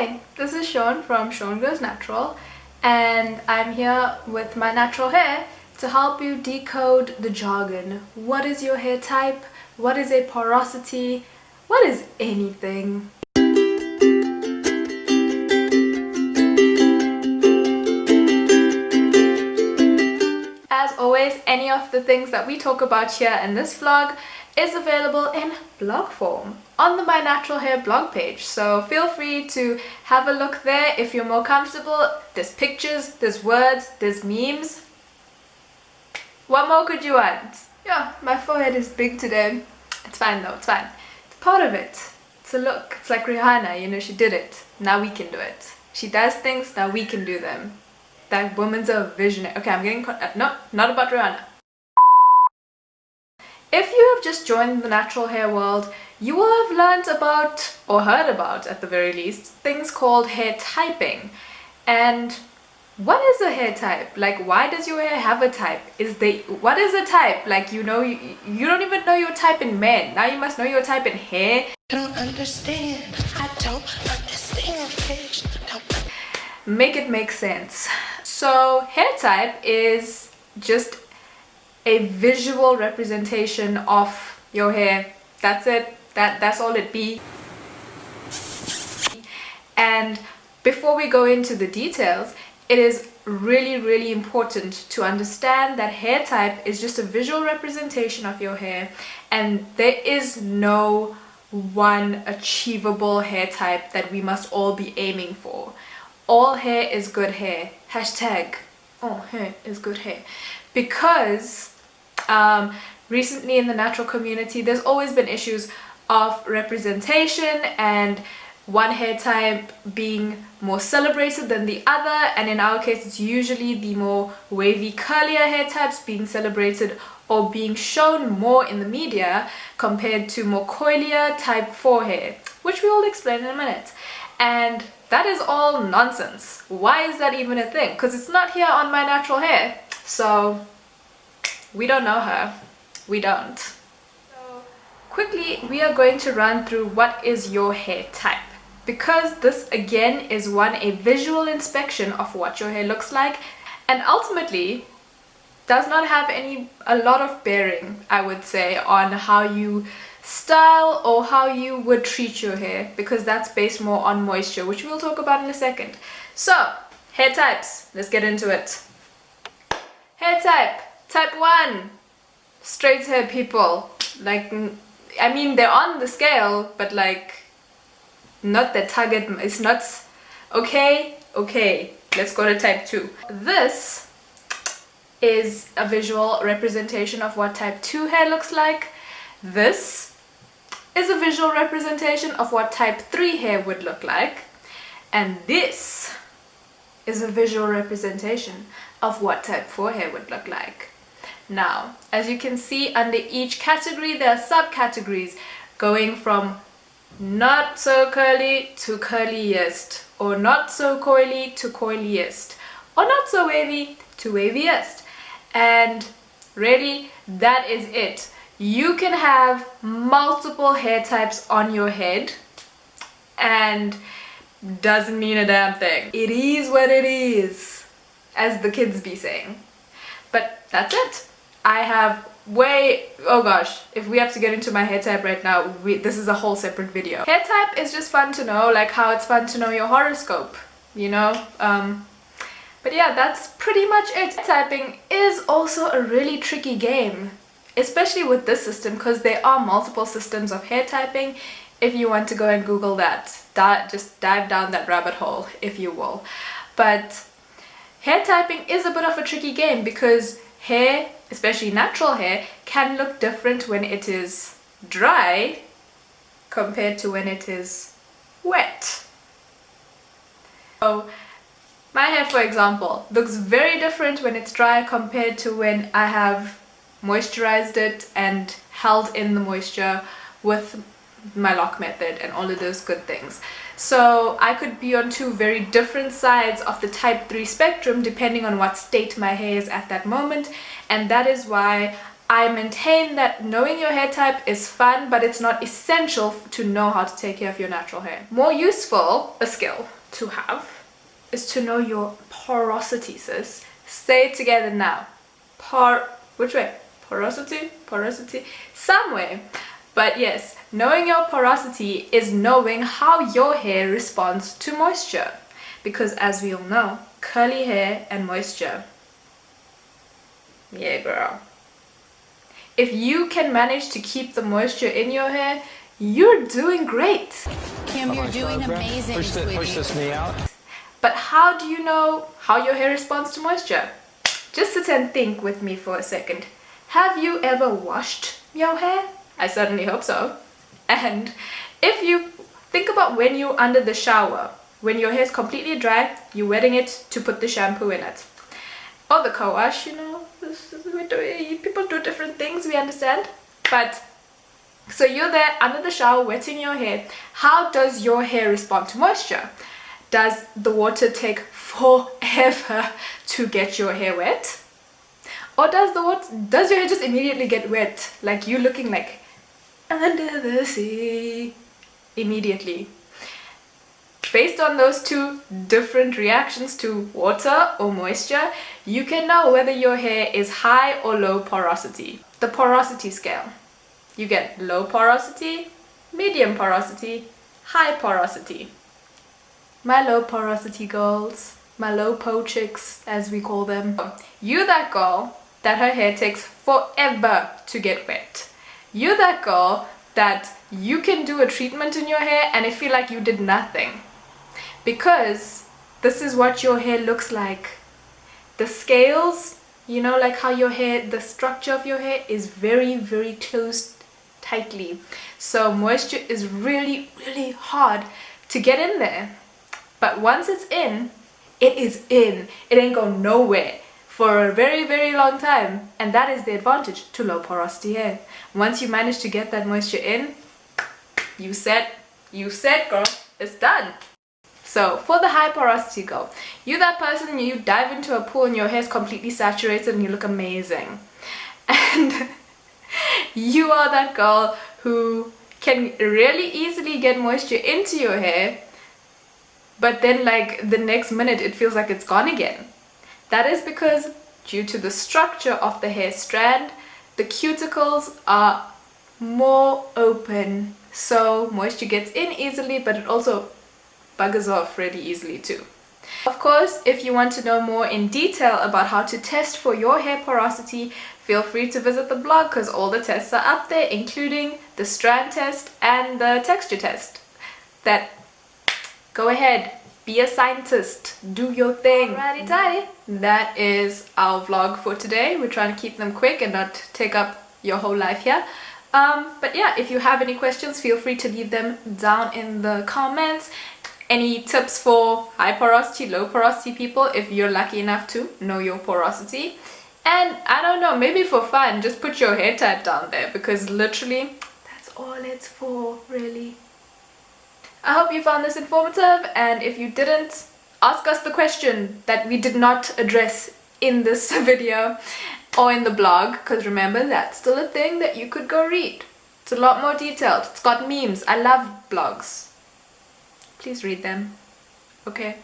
Hi, this is Sean from Sean Goes Natural, and I'm here with my natural hair to help you decode the jargon. What is your hair type? What is a porosity? What is anything? As always, any of the things that we talk about here in this vlog is available in blog form on the My Natural Hair blog page. So feel free to have a look there if you're more comfortable. There's pictures, there's words, there's memes. What more could you want? Yeah, my forehead is big today. It's fine though, it's fine. It's part of it. It's a look. It's like Rihanna, you know, she did it. Now we can do it. She does things, now we can do them. That woman's a visionary. Okay, I'm getting... no, not about Rihanna. If you have just joined the natural hair world, you will have learned about, or heard about at the very least, things called hair typing. And what is a hair type? Like, why does your hair have a type? What is a type? Like, you know, you don't even know your type in men. Now you must know your type in hair. I don't understand. I don't understand, bitch. Make it make sense. So, hair type is just a visual representation of your hair. That's it. That's all it be. And before we go into the details, it is really important to understand that hair type is just a visual representation of your hair, and there is no one achievable hair type that we must all be aiming for. All hair is good hair. Hashtag all hair is good hair. Because recently in the natural community, there's always been issues of representation and one hair type being more celebrated than the other, and in our case it's usually the more wavy curlier hair types being celebrated or being shown more in the media compared to more coilier type 4 hair, which we will explain in a minute. And that is all nonsense. Why is that even a thing? Because it's not here on My Natural Hair, so we don't know her. We don't. So quickly, we are going to run through what is your hair type, because this again is a visual inspection of what your hair looks like, and ultimately does not have a lot of bearing, I would say, on how you style or how you would treat your hair, because that's based more on moisture, which we'll talk about in a second. So, hair types, let's get into it. Hair type 1, straight hair people. Like, I mean, they're on the scale, but like, not the target. It's not okay. Let's go to type 2. This is a visual representation of what type 2 hair looks like. This is a visual representation of what type 3 hair would look like. And this is a visual representation of what type 4 hair would look like. Now, as you can see, under each category there are subcategories going from not so curly to curliest, or not so coily to coiliest, or not so wavy to waviest. And really, that is it. You can have multiple hair types on your head and doesn't mean a damn thing. It is what it is, as the kids be saying. But that's it. I have oh gosh, if we have to get into my hair type right now, this is a whole separate video. Hair type is just fun to know, like how it's fun to know your horoscope, you know? But yeah, that's pretty much it. Typing is also a really tricky game, especially with this system, because there are multiple systems of hair typing. If you want to go and Google that, just dive down that rabbit hole, if you will. But hair typing is a bit of a tricky game, because hair, especially natural hair, can look different when it is dry compared to when it is wet. So my hair, for example, looks very different when it's dry compared to when I have moisturized it and held in the moisture with my lock method and all of those good things. So I could be on two very different sides of the type 3 spectrum depending on what state my hair is at that moment, and that is why I maintain that knowing your hair type is fun, but it's not essential to know how to take care of your natural hair. More useful, a skill to have, is to know your porosity, sis. Say it together now. Which way? Porosity? Porosity? Some way. But yes, knowing your porosity is knowing how your hair responds to moisture. Because as we all know, curly hair and moisture. Yeah, girl. If you can manage to keep the moisture in your hair, you're doing great. Kim, you're doing amazing, Push this knee out. But how do you know how your hair responds to moisture? Just sit and think with me for a second. Have you ever washed your hair? I certainly hope so. And if you think about when you're under the shower, when your hair is completely dry, you're wetting it to put the shampoo in it. Or the co-wash, you know, people do different things, we understand. But, so you're there under the shower wetting your hair. How does your hair respond to moisture? Does the water take forever to get your hair wet? Or does your hair just immediately get wet? Like you looking like under the sea immediately. Based on those two different reactions to water or moisture, you can know whether your hair is high or low porosity. The porosity scale. You get low porosity, medium porosity, high porosity. My low porosity girls, my low po chicks as we call them. You that girl that her hair takes forever to get wet. You that girl that you can do a treatment in your hair and it feel like you did nothing. Because this is what your hair looks like. The scales, you know, like how your hair, the structure of your hair is very, very closed tightly. So moisture is really, really hard to get in there. But once it's in, it is in. It ain't going nowhere for a very, very long time. And that is the advantage to low porosity hair. Once you manage to get that moisture in, you said, girl, it's done. So for the high porosity girl, you that person, you dive into a pool and your hair is completely saturated and you look amazing. And you are that girl who can really easily get moisture into your hair, but then like the next minute it feels like it's gone again. That is because due to the structure of the hair strand, the cuticles are more open, so moisture gets in easily, but it also buggers off really easily too. Of course, if you want to know more in detail about how to test for your hair porosity, feel free to visit the blog because all the tests are up there, including the strand test and the texture test. Go ahead, be a scientist, do your thing. Alrighty tidy. That is our vlog for today. We're trying to keep them quick and not take up your whole life here. But yeah, if you have any questions, feel free to leave them down in the comments. Any tips for high porosity, low porosity people if you're lucky enough to know your porosity? And I don't know, maybe for fun, just put your hair type down there because literally that's all it's for, really. I hope you found this informative, and if you didn't, ask us the question that we did not address in this video or in the blog, because remember, that's still a thing that you could go read. It's a lot more detailed. It's got memes. I love blogs. Please read them. Okay?